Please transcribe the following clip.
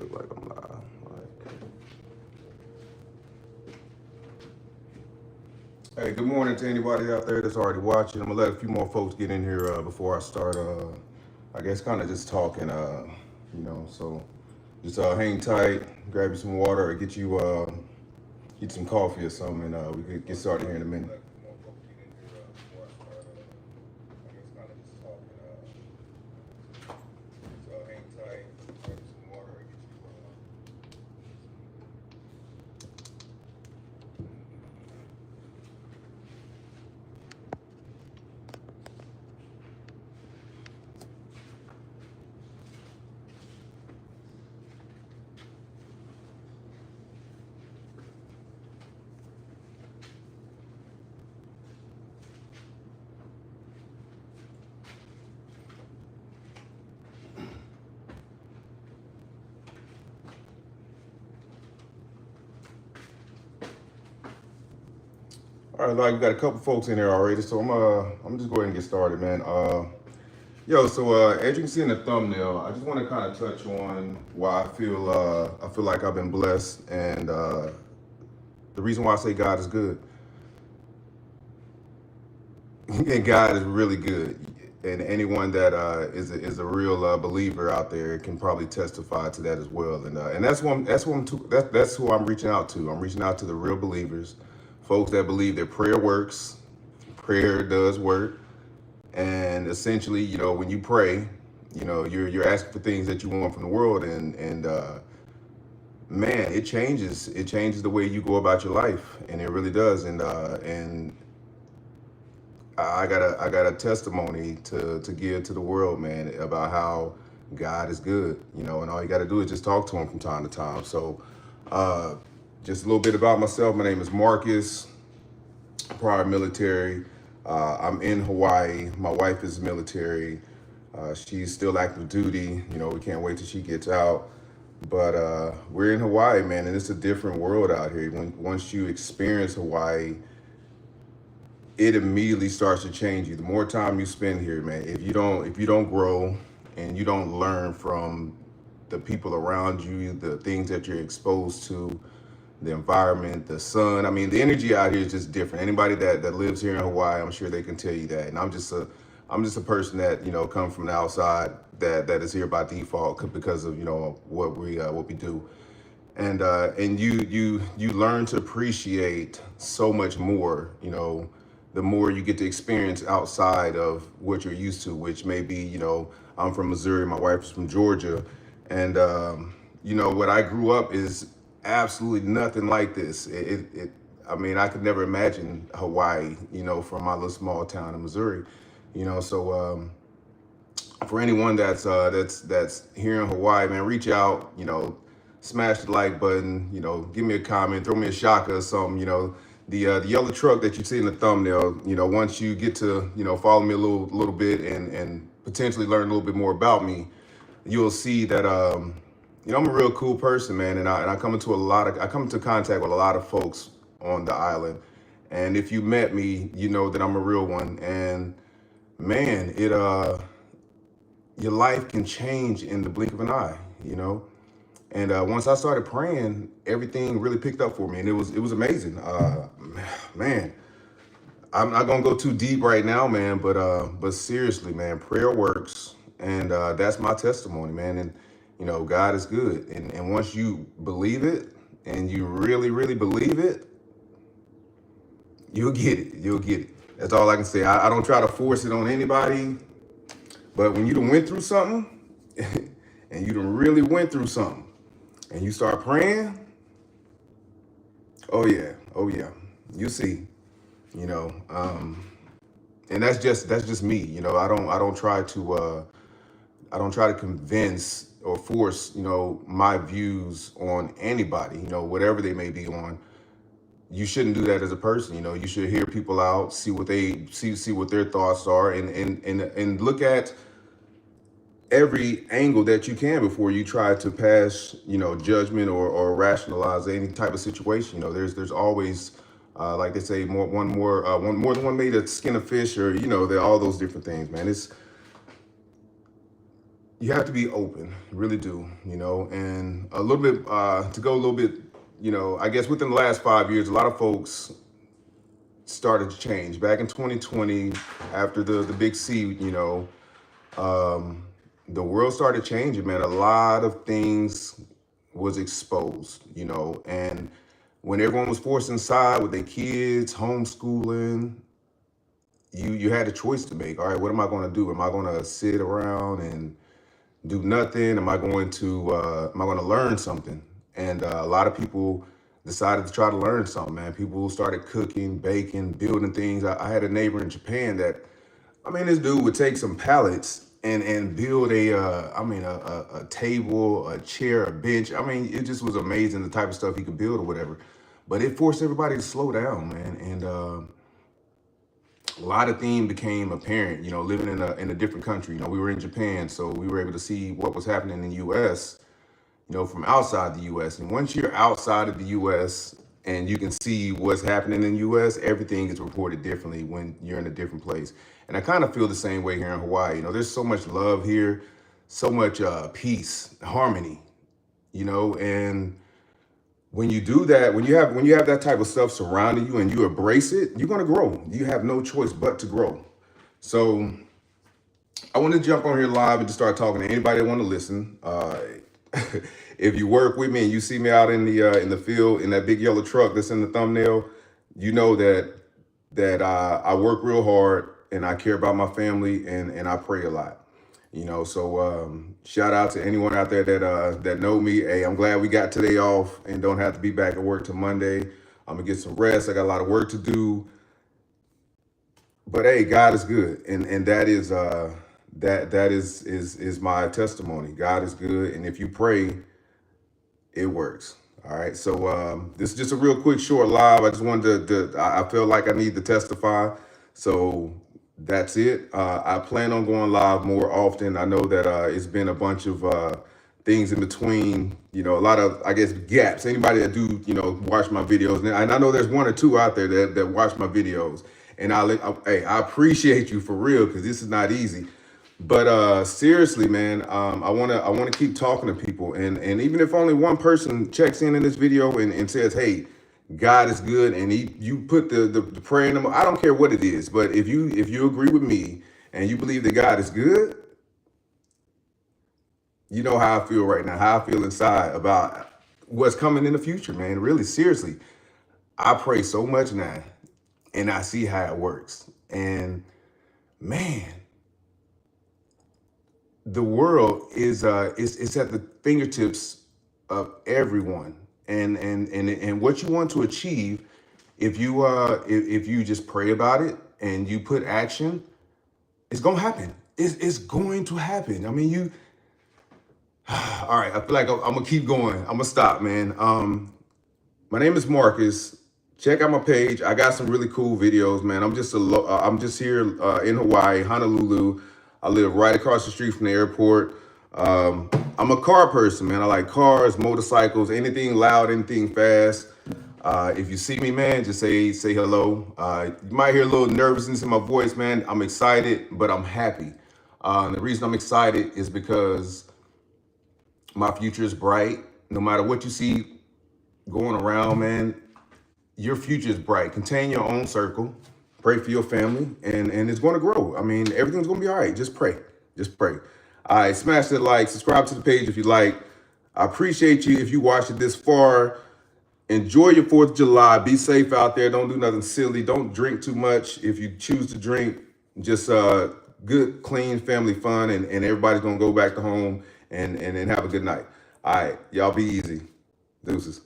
Look like I'm live. Like, hey, good morning to anybody out there that's already watching. I'm gonna let a few more folks get in here before I start. I guess kind of just talking. So just hang tight, grab you some water, or get some coffee or something, and we could get started here in a minute. All right, like we got a couple folks in here already, so I'm just go ahead and get started, man. As you can see in the thumbnail, I just want to kind of touch on why I feel like I've been blessed, and the reason why I say God is good, and God is really good, and anyone that is a real believer out there can probably testify to that as well, and that's who I'm reaching out to. I'm reaching out to the real believers, folks that believe that prayer works, prayer does work. And essentially, when you pray, you're asking for things that you want from the world, and man, it changes the way you go about your life, and it really does. And I got a testimony to give to the world, man, about how God is good, and all you got to do is just talk to him from time to time. So, just a little bit about myself. My name is Marcus, prior military. I'm in Hawaii. My wife is military. She's still active duty. We can't wait till she gets out. But we're in Hawaii, man, and it's a different world out here. Once you experience Hawaii, it immediately starts to change you. The more time you spend here, man, if you don't grow and you don't learn from the people around you, the things that you're exposed to, the environment, the sun. I mean, the energy out here is just different. Anybody that lives here in Hawaii, I'm sure they can tell you that. And I'm just a person that comes from the outside that is here by default because of what we do. And you learn to appreciate so much more. The more you get to experience outside of what you're used to, which may be I'm from Missouri, my wife's from Georgia, and what I grew up is absolutely nothing like this. I mean, I could never imagine Hawaii, from my little small town in Missouri, So for anyone that's here in Hawaii, man, reach out, smash the like button, give me a comment, throw me a shocker or something, the yellow truck that you see in the thumbnail, once you get to follow me a little bit and potentially learn a little bit more about me, you'll see that I'm a real cool person, man, and I come into contact with a lot of folks on the island, and if you met me, you know that I'm a real one, and man, your life can change in the blink of an eye. And once I started praying, everything really picked up for me, and it was amazing. Man, I'm not gonna go too deep right now, man, but seriously, man, prayer works, and that's my testimony, man. And God is good, and once you believe it, and you really, really believe it, you'll get it. You'll get it. That's all I can say. I don't try to force it on anybody, but when you done went through something, and you done really went through something, and you start praying, oh yeah, you see, you know. And that's just me. I don't try to convince or force my views on anybody. Whatever they may be on. You shouldn't do that as a person. You should hear people out, see what they see what their thoughts are, and look at every angle that you can before you try to pass judgment or rationalize any type of situation. There's always like they say, more than one made to skin a fish, or there are all those different things, man. you have to be open, you really do, and a little bit to go a little bit, I guess within the last 5 years, a lot of folks started to change. Back in 2020, after the big C, um, the world started changing, man. A lot of things was exposed, and when everyone was forced inside with their kids, homeschooling, you had a choice to make. All right, what am I going to do? Am I going to sit around and do nothing? Am I going to learn something? And a lot of people decided to try to learn something, man. People started cooking, baking, building things. I had a neighbor in Japan that, this dude would take some pallets and build a table, a chair, a bench. It just was amazing the type of stuff he could build or whatever. But it forced everybody to slow down, man. And a lot of things became apparent, living in a different country. We were in Japan, so we were able to see what was happening in the US, from outside the US. And once you're outside of the US and you can see what's happening in the US, everything is reported differently when you're in a different place. And I kind of feel the same way here in Hawaii. There's so much love here, so much peace, harmony, and when you do that, when you have that type of stuff surrounding you and you embrace it, you're gonna grow. You have no choice but to grow. So I want to jump on here live and just start talking to anybody that want to listen. If you work with me and you see me out in the field in that big yellow truck that's in the thumbnail, you know that I work real hard and I care about my family and I pray a lot. So shout out to anyone out there that know me. Hey, I'm glad we got today off and don't have to be back at work till Monday. I'm gonna get some rest. I got a lot of work to do. But hey, God is good, and that is that is my testimony. God is good, and if you pray, it works. All right. So this is just a real quick short live. I just wanted I feel like I need to testify. So that's it. I plan on going live more often. I know that it's been a bunch of things in between, a lot of, I guess, gaps. Anybody that do, watch my videos, and I know there's one or two out there that watch my videos, and I appreciate you for real, because this is not easy. But seriously, man, I wanna keep talking to people, and even if only one person checks in this video and says, "Hey, God is good," and you put the prayer in them. I don't care what it is, but if you agree with me and you believe that God is good, you know how I feel right now, how I feel inside about what's coming in the future, man. Really, seriously, I pray so much now, and I see how it works, and man, the world is it's at the fingertips of everyone, and what you want to achieve, if you just pray about it and you put action, it's gonna happen. It's going to happen. You all right. I feel like I'm gonna keep going. I'm gonna stop, man. My name is Marcus. Check out my page. I got some really cool videos, man. I'm just here in Hawaii, Honolulu. I live right across the street from the airport. I'm a car person, man. I like cars, motorcycles, anything loud, anything fast. If you see me, man, just say hello. You might hear a little nervousness in my voice, man. I'm excited, but I'm happy. The reason I'm excited is because my future is bright. No matter what you see going around, man, your future is bright. Contain your own circle. Pray for your family, and it's going to grow. Everything's going to be all right. Just pray. Just pray. All right, smash that like, subscribe to the page if you like. I appreciate you if you watched it this far. Enjoy your 4th of July. Be safe out there. Don't do nothing silly. Don't drink too much. If you choose to drink, just good, clean family fun, and everybody's going to go back to home and have a good night. All right, y'all be easy. Deuces.